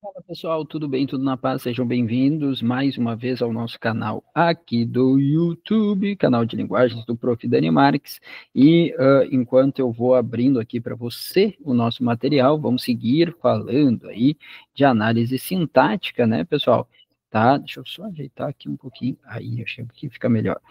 Fala pessoal, tudo bem? Tudo na paz? Sejam bem-vindos mais uma vez ao nosso canal aqui do YouTube, canal de linguagens do Prof. Dani Marques. E enquanto eu vou abrindo aqui para você o nosso material, vamos seguir falando aí de análise sintática, né, pessoal? Tá? Deixa eu só ajeitar aqui um pouquinho. Aí, achei que fica melhor.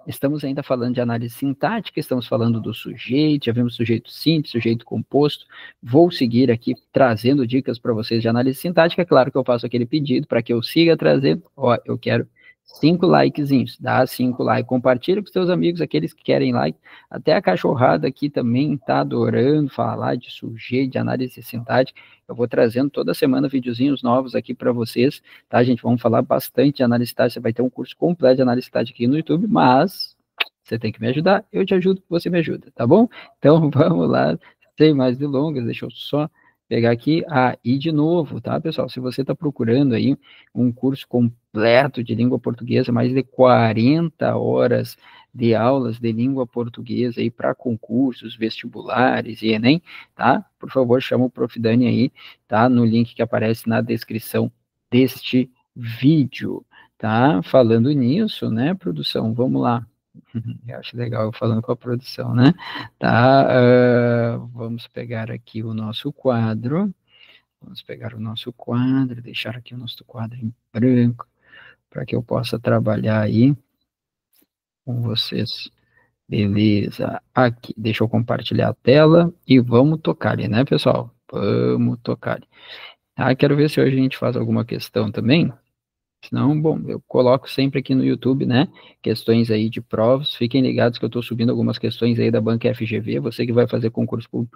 Estamos ainda falando de análise sintática, estamos falando do sujeito, já vimos sujeito simples, sujeito composto. Vou seguir aqui trazendo dicas para vocês de análise sintática. É claro que eu faço aquele pedido para que eu siga trazendo. Ó, eu quero 5 likezinhos, dá 5 likes, compartilha com seus amigos, aqueles que querem like, até a cachorrada aqui também tá adorando falar de sujeito, de análise sintática. Eu vou trazendo toda semana videozinhos novos aqui para vocês, tá, gente? Vamos falar bastante de análise sintática, você vai ter um curso completo de análise sintática aqui no YouTube, mas você tem que me ajudar, eu te ajudo, você me ajuda, tá bom? Então vamos lá, sem mais delongas, deixa eu só pegar aqui, e de novo, tá, pessoal, se você está procurando aí um curso completo de língua portuguesa, mais de 40 horas de aulas de língua portuguesa aí para concursos, vestibulares e Enem, tá? Por favor, chama o Prof. Dani aí, tá? No link que aparece na descrição deste vídeo, tá? Falando nisso, né, produção, vamos lá. Eu acho legal eu falando com a produção, né? Tá, vamos pegar aqui o nosso quadro. Vamos pegar o nosso quadro, deixar aqui o nosso quadro em branco, para que eu possa trabalhar aí com vocês. Beleza, aqui, deixa eu compartilhar a tela e vamos tocar ali, né, pessoal? Vamos tocar ali. Quero ver se hoje a gente faz alguma questão também. Senão, bom, eu coloco sempre aqui no YouTube, né, questões aí de provas, fiquem ligados que eu estou subindo algumas questões aí da banca FGV, você que vai fazer concurso público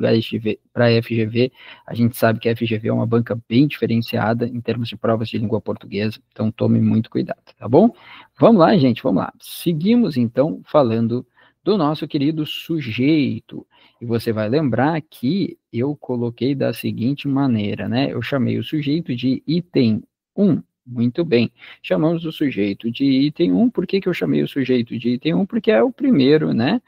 para FGV, a gente sabe que a FGV é uma banca bem diferenciada em termos de provas de língua portuguesa, então tome muito cuidado, tá bom? Vamos lá, gente, vamos lá. Seguimos, então, falando do nosso querido sujeito, e você vai lembrar que eu coloquei da seguinte maneira, né, eu chamei o sujeito de item 1, muito bem. Chamamos o sujeito de item 1. Por que eu chamei o sujeito de item 1? Porque é o primeiro, né?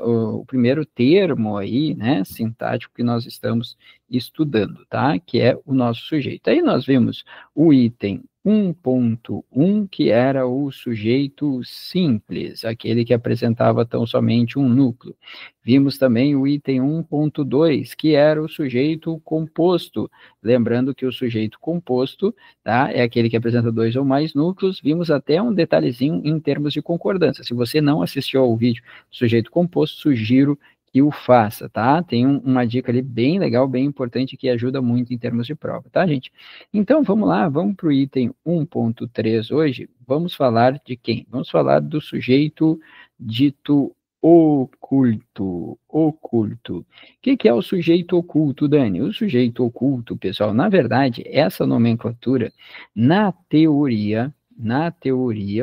O primeiro termo aí, né? Sintático que nós estamos estudando, tá? Que é o nosso sujeito. Aí nós vimos o item 1.1, que era o sujeito simples, aquele que apresentava tão somente um núcleo. Vimos também o item 1.2, que era o sujeito composto. Lembrando que o sujeito composto, tá, é aquele que apresenta 2 ou mais núcleos. Vimos até um detalhezinho em termos de concordância. Se você não assistiu ao vídeo do sujeito composto, sugiro que o faça, tá? Tem uma dica ali bem legal, bem importante, que ajuda muito em termos de prova, tá, gente? Então, vamos lá, vamos para o item 1.3 hoje. Vamos falar de quem? Vamos falar do sujeito dito oculto. Oculto. O que é o sujeito oculto, Dani? O sujeito oculto, pessoal, na verdade, essa nomenclatura, na teoria,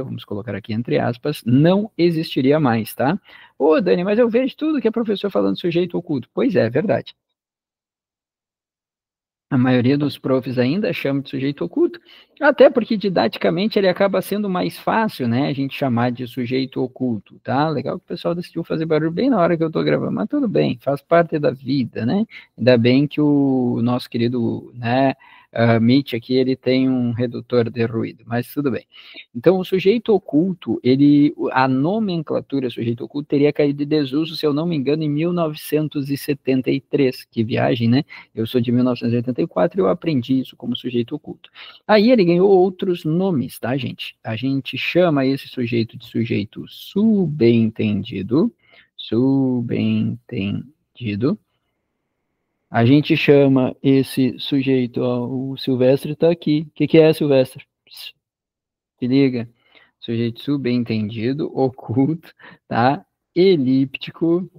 vamos colocar aqui entre aspas, não existiria mais, tá? Ô, Dani, mas eu vejo tudo que é professor falando sujeito oculto. Pois é verdade. A maioria dos profs ainda chama de sujeito oculto, até porque didaticamente ele acaba sendo mais fácil, né, a gente chamar de sujeito oculto, tá? Legal que o pessoal decidiu fazer barulho bem na hora que eu tô gravando, mas tudo bem, faz parte da vida, né? Ainda bem que o nosso querido, né, Meet aqui, ele tem um redutor de ruído, mas tudo bem. Então, o sujeito oculto, a nomenclatura sujeito oculto teria caído de desuso, se eu não me engano, em 1973, que viagem, né? Eu sou de 1984 e eu aprendi isso como sujeito oculto. Aí ele ganhou outros nomes, tá, gente? A gente chama esse sujeito de sujeito subentendido. Subentendido. A gente chama esse sujeito, ó, o Silvestre está aqui. O que é, Silvestre? Psst, se liga. Sujeito subentendido, oculto, tá? Elíptico,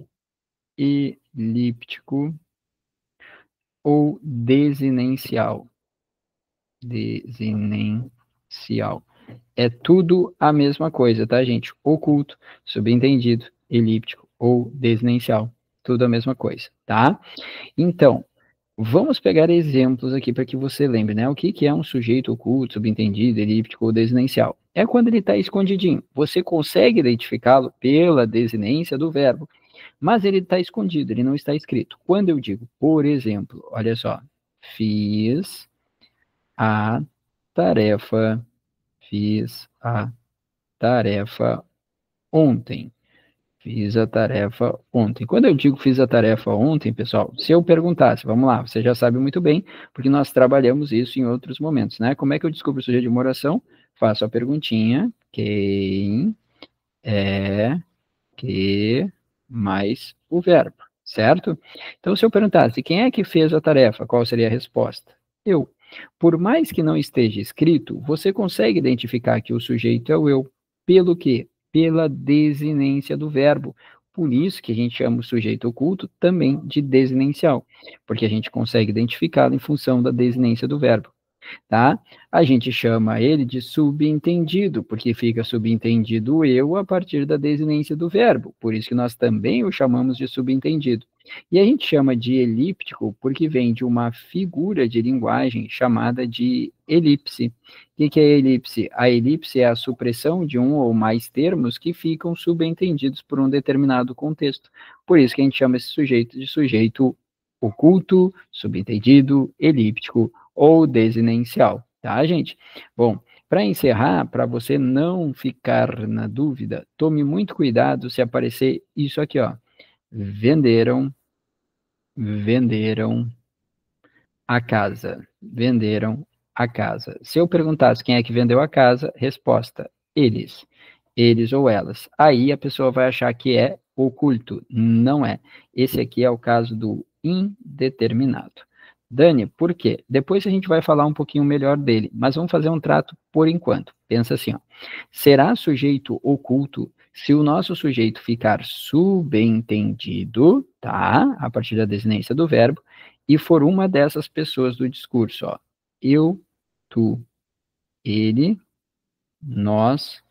ou desinencial. Desinencial. É tudo a mesma coisa, tá, gente? Oculto, subentendido, elíptico ou desinencial. Tudo a mesma coisa, tá? Então, vamos pegar exemplos aqui para que você lembre, né? O que é um sujeito oculto, subentendido, elíptico ou desinencial? É quando ele está escondidinho. Você consegue identificá-lo pela desinência do verbo, mas ele está escondido, ele não está escrito. Quando eu digo, por exemplo, olha só, Fiz a tarefa. Fiz a tarefa ontem. Fiz a tarefa ontem. Quando eu digo fiz a tarefa ontem, pessoal, se eu perguntasse, vamos lá, você já sabe muito bem, porque nós trabalhamos isso em outros momentos, né? Como é que eu descubro o sujeito de uma oração? Faço a perguntinha, quem é que mais o verbo, certo? Então, se eu perguntasse quem é que fez a tarefa, qual seria a resposta? Eu. Por mais que não esteja escrito, você consegue identificar que o sujeito é o eu. Pelo quê? Pela desinência do verbo. Por isso que a gente chama o sujeito oculto também de desinencial, porque a gente consegue identificá-lo em função da desinência do verbo. Tá? A gente chama ele de subentendido, porque fica subentendido o eu a partir da desinência do verbo, por isso que nós também o chamamos de subentendido. E a gente chama de elíptico porque vem de uma figura de linguagem chamada de elipse. O que é elipse? A elipse é a supressão de um ou mais termos que ficam subentendidos por um determinado contexto. Por isso que a gente chama esse sujeito de sujeito oculto, subentendido, elíptico ou desinencial, tá, gente? Bom, para encerrar, para você não ficar na dúvida, tome muito cuidado se aparecer isso aqui, ó. Venderam a casa. Venderam a casa. Se eu perguntasse quem é que vendeu a casa, resposta: eles. Eles ou elas. Aí a pessoa vai achar que é oculto. Não é. Esse aqui é o caso do indeterminado. Dani, por quê? Depois a gente vai falar um pouquinho melhor dele, mas vamos fazer um trato por enquanto. Pensa assim, ó. Será sujeito oculto se o nosso sujeito ficar subentendido, tá? A partir da desinência do verbo, e for uma dessas pessoas do discurso, ó. Eu, tu, ele, nós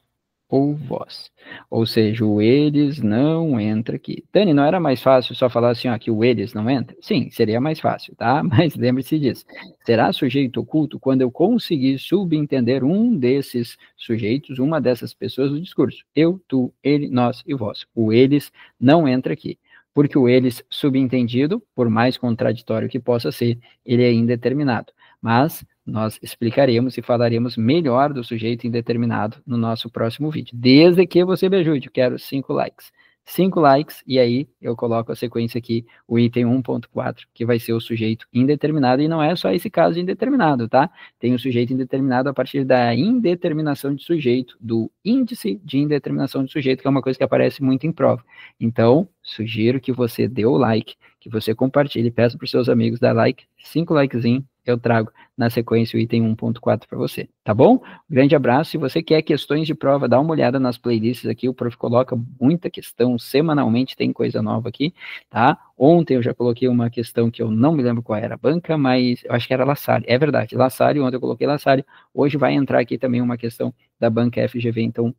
ou vós. Ou seja, o eles não entra aqui. Dani, não era mais fácil só falar assim, ó, que o eles não entra? Sim, seria mais fácil, tá? Mas lembre-se disso. Será sujeito oculto quando eu conseguir subentender um desses sujeitos, uma dessas pessoas do discurso. Eu, tu, ele, nós e vós. O eles não entra aqui. Porque o eles subentendido, por mais contraditório que possa ser, ele é indeterminado. Mas nós explicaremos e falaremos melhor do sujeito indeterminado no nosso próximo vídeo. Desde que você me ajude, eu quero 5 likes. 5 likes, e aí eu coloco a sequência aqui, o item 1.4, que vai ser o sujeito indeterminado, e não é só esse caso de indeterminado, tá? Tem o sujeito indeterminado a partir da indeterminação de sujeito, do índice de indeterminação de sujeito, que é uma coisa que aparece muito em prova. Então, sugiro que você dê o like, que você compartilhe, peça para os seus amigos dar like, 5 likezinho, eu trago na sequência o item 1.4 para você, tá bom? Grande abraço. Se você quer questões de prova, dá uma olhada nas playlists aqui, o prof coloca muita questão, semanalmente tem coisa nova aqui, tá? Ontem eu já coloquei uma questão que eu não me lembro qual era a banca, mas eu acho que era La Salle, é verdade, La Salle, ontem eu coloquei La Salle, hoje vai entrar aqui também uma questão da banca FGV, então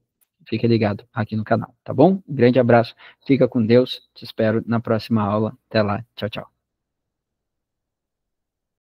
fica ligado aqui no canal, tá bom? Grande abraço, fica com Deus, te espero na próxima aula, até lá, tchau, tchau.